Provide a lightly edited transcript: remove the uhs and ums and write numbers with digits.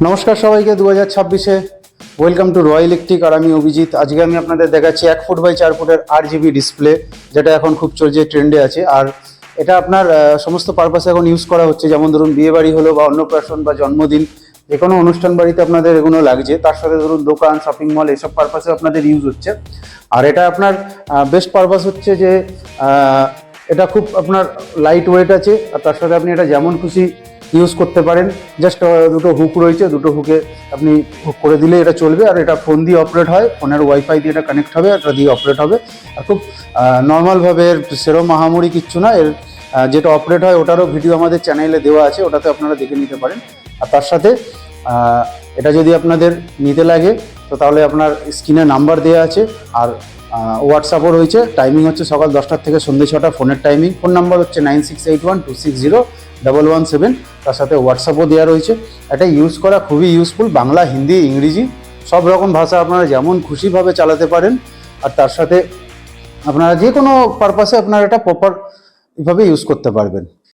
নমস্কার সবাইকে 2026-এ welcome to Roy electric. আর আমি অভিজিৎ। আজকে আমি আপনাদের দেখাচ্ছি 1 ফুট বাই 4 ফুটের 8 GB ডিসপ্লে, যেটা এখন খুব চলছে, ট্রেন্ডে আছে। আর এটা আপনার সমস্ত পারপাসে এখন ইউজ করা হচ্ছে। যেমন ধরুন বিয়ে বাড়ি হলো বা অন্নপ্রাশন বা জন্মদিন, যে কোনো অনুষ্ঠান বাড়িতে আপনাদের এগুলো লাগছে। তার সাথে ধরুন দোকান, শপিং মল, এসব পারপাসে আপনাদের ইউজ হচ্ছে। আর এটা আপনার বেস্ট পারপাস হচ্ছে যে এটা খুব আপনার লাইট ওয়েট আছে। আর তার সাথে আপনি এটা যেমন খুশি ইউজ করতে পারেন। জাস্ট দুটো হুক রয়েছে, দুটো হুকে আপনি হুক করে দিলে এটা চলবে। আর এটা ফোন দিয়ে অপারেট হয়, ফোনের ওয়াইফাই দিয়ে এটা কানেক্ট হবে, এটা দিয়ে অপারেট হবে। আর খুব নর্মালভাবে, এর সেরম মাহামুরি কিচ্ছু না। এর যেটা অপারেট হয় ওটারও ভিডিও আমাদের চ্যানেলে দেওয়া আছে, ওটাতে আপনারা দেখে নিতে পারেন। আর তার সাথে এটা যদি আপনাদের নিতে লাগে তো তাহলে আপনার স্ক্রিনে নাম্বার দেওয়া আছে। আর হোয়াটসঅ্যাপও রয়েছে। টাইমিং হচ্ছে সকাল 10টার থেকে সন্ধ্যে 6টা ফোনের টাইমিং। ফোন নাম্বার হচ্ছে 9681260117। তার সাথে হোয়াটসঅ্যাপও দেওয়া রয়েছে। এটা ইউজ করা খুবই ইউজফুল। বাংলা, হিন্দি, ইংরেজি সব রকম ভাষা আপনারা যেমন খুশিভাবে চালাতে পারেন। আর তার সাথে আপনারা যে কোনো পারপাসে আপনারা এটা প্রপারভাবে ইউজ করতে পারবেন।